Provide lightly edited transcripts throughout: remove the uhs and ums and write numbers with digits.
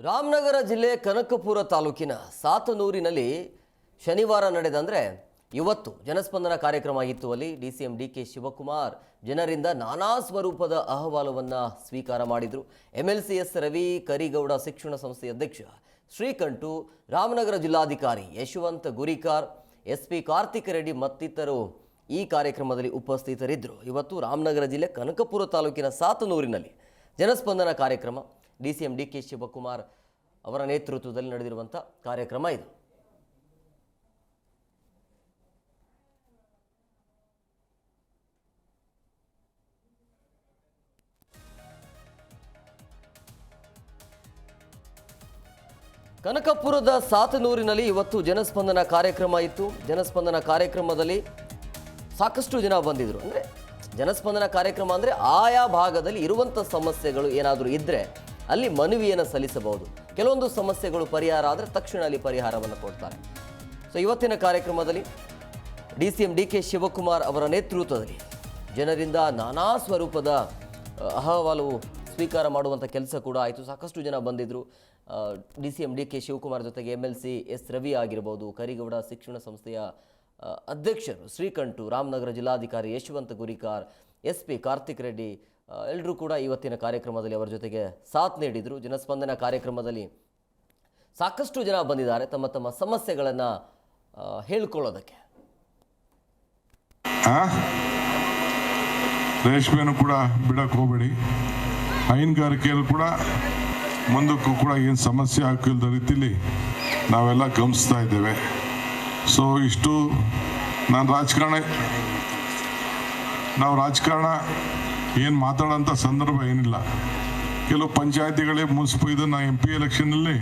ರಾಮನಗರ ಜಿಲ್ಲೆ ಕನಕಪುರ ತಾಲೂಕಿನ ಸಾತನೂರಿನಲ್ಲಿ ಶನಿವಾರ ನಡೆದಂದ್ರೆ ಇವತ್ತು ಜನಸ್ಪಂದನ ಕಾರ್ಯಕ್ರಮ ಇತ್ತು. ಅಲ್ಲಿ ಡಿಸಿಎಂ ಡಿಕೆ ಶಿವಕುಮಾರ್ ಜನರಿಂದ ನಾನಾ ಸ್ವರೂಪದ ಅಹವಾಲುವನ್ನು ಸ್ವೀಕಾರ ಮಾಡಿದರು. ಎಂಎಲ್ಸಿಎಸ್ ರವಿ, ಕರಿಗೌಡ ಶಿಕ್ಷಣ ಸಂಸ್ಥೆ ಅಧ್ಯಕ್ಷ ಶ್ರೀಕಂಠು, ರಾಮನಗರ ಜಿಲ್ಲಾಧಿಕಾರಿ ಯಶವಂತ ಗುರಿಕಾರ್, ಎಸ್ಪಿ ಕಾರ್ತಿಕ್ ರೆಡ್ಡಿ ಮತ್ತಿತರರು ಈ ಕಾರ್ಯಕ್ರಮದಲ್ಲಿ ಉಪಸ್ಥಿತರಿದ್ದರು. ಇವತ್ತು ರಾಮನಗರ ಜಿಲ್ಲೆ ಕನಕಪುರ ತಾಲೂಕಿನ ಸಾತನೂರಿನಲ್ಲಿ ಜನಸ್ಪಂದನ ಕಾರ್ಯಕ್ರಮ ಡಿಸಿಎಂ ಡಿಕೆ ಶಿವಕುಮಾರ್ ಅವರ ನೇತೃತ್ವದಲ್ಲಿ ನಡೆದಿರುವಂಥ ಕಾರ್ಯಕ್ರಮ ಇದು. ಕನಕಪುರದ ಸಾತನೂರಿನಲ್ಲಿ ಇವತ್ತು ಜನಸ್ಪಂದನ ಕಾರ್ಯಕ್ರಮ ಇತ್ತು. ಜನಸ್ಪಂದನ ಕಾರ್ಯಕ್ರಮದಲ್ಲಿ ಸಾಕಷ್ಟು ಜನ ಬಂದಿದ್ರು. ಅಂದರೆ ಜನಸ್ಪಂದನ ಕಾರ್ಯಕ್ರಮ ಅಂದರೆ ಆಯಾ ಭಾಗದಲ್ಲಿ ಇರುವಂಥ ಸಮಸ್ಯೆಗಳು ಏನಾದರೂ ಇದ್ದರೆ ಅಲ್ಲಿ ಮನವಿಯನ್ನು ಸಲ್ಲಿಸಬಹುದು. ಕೆಲವೊಂದು ಸಮಸ್ಯೆಗಳು ಪರಿಹಾರ ಆದರೆ ತಕ್ಷಣ ಅಲ್ಲಿ ಪರಿಹಾರವನ್ನು ಕೊಡ್ತಾರೆ. ಸೊ ಇವತ್ತಿನ ಕಾರ್ಯಕ್ರಮದಲ್ಲಿ ಡಿಸಿಎಂ ಡಿಕೆ ಶಿವಕುಮಾರ್ ಅವರ ನೇತೃತ್ವದಲ್ಲಿ ಜನರಿಂದ ನಾನಾ ಸ್ವರೂಪದ ಅಹವಾಲು ಸ್ವೀಕಾರ ಮಾಡುವಂಥ ಕೆಲಸ ಕೂಡ ಆಯಿತು. ಸಾಕಷ್ಟು ಜನ ಬಂದಿದ್ದರು. ಡಿಸಿಎಂ ಡಿಕೆ ಶಿವಕುಮಾರ್ ಜೊತೆಗೆ ಎಂಎಲ್ಸಿಎಸ್ ರವಿ ಆಗಿರ್ಬೋದು, ಕರಿಗೌಡ ಶಿಕ್ಷಣ ಸಂಸ್ಥೆಯ ಅಧ್ಯಕ್ಷರು ಶ್ರೀಕಂಠು, ರಾಮನಗರ ಜಿಲ್ಲಾಧಿಕಾರಿ ಯಶವಂತ ಗುರಿಕಾರ್, ಎಸ್ಪಿ ಕಾರ್ತಿಕ್ ರೆಡ್ಡಿ ಎಲ್ಲರೂ ಕೂಡ ಇವತ್ತಿನ ಕಾರ್ಯಕ್ರಮದಲ್ಲಿ ಅವರ ಜೊತೆಗೆ ಸಾಥ್ ನೀಡಿದರು. ಜನಸ್ಪಂದನ ಕಾರ್ಯಕ್ರಮದಲ್ಲಿ ಸಾಕಷ್ಟು ಜನ ಬಂದಿದ್ದಾರೆ ತಮ್ಮ ತಮ್ಮ ಸಮಸ್ಯೆಗಳನ್ನು ಹೇಳ್ಕೊಳ್ಳೋದಕ್ಕೆ. ರೇಷ್ಮೆಯನ್ನು ಕೂಡ ಬಿಡಕ್ಕೆ ಹೋಗಬೇಡಿ. ಹೈನುಗಾರಿಕೆಯಲ್ಲಿ ಕೂಡ ಮುಂದಕ್ಕೂ ಕೂಡ ಏನು ಸಮಸ್ಯೆ ಹಾಕಿಲ್ದ ರೀತಿಯಲ್ಲಿ ನಾವೆಲ್ಲ ಗಮನಿಸ್ತಾ ಇದ್ದೇವೆ. ಸೊ ಇಷ್ಟು ನಾವು ರಾಜಕಾರಣ ಏನು ಮಾತಾಡೋಂಥ ಸಂದರ್ಭ ಏನಿಲ್ಲ. ಕೆಲವು ಪಂಚಾಯತಿಗಳೇ ಮುನ್ಸಿಪಲ್ ಇದನ್ನ MP ಎಲೆಕ್ಷನ್ನಲ್ಲಿ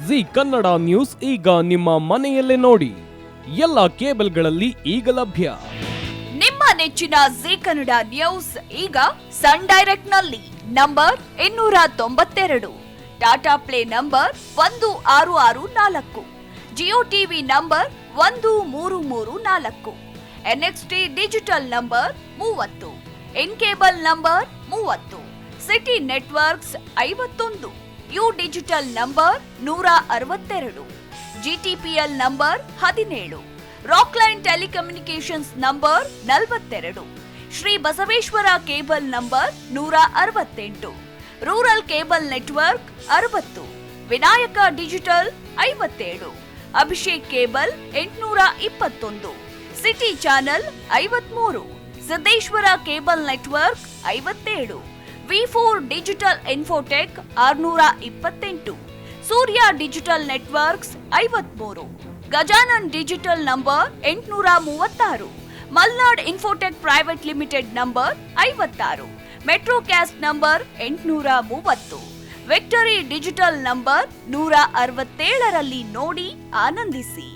ಜಿ ಕನ್ನಡ ನ್ಯೂಸ್ ಈಗ ನಿಮ್ಮ ಮನೆಯಲ್ಲೇ ನೋಡಿ. ಎಲ್ಲ ಕೇಬಲ್ಗಳಲ್ಲಿ ಈಗ ಲಭ್ಯ. ನಿಮ್ಮ ನೆಚ್ಚಿನ ಜಿ ಕನ್ನಡ ನ್ಯೂಸ್ ಈಗ ಸನ್ ಡೈರೆಕ್ಟ್ ನಲ್ಲಿ number 292, Tata play number 1664, Jio TV number 1334, NXT digital number 30, in cable number 30, city networks 51, U digital number 162, GTPL number 17, Rockline telecommunications number 42, Shri Basaveshwara cable number 168, rural cable network 60, Vinayaka digital 57, Abhishek cable 821, city channel 53, Siddeshwara cable network 57, V4 digital Infotech 628, Surya digital networks 53, Gajanan digital number 836, Malnad Infotech Private Limited number 56, Metrocast number 830, Victory Digital number 167ರಲ್ಲಿ ನೋಡಿ ಆನಂದಿಸಿ.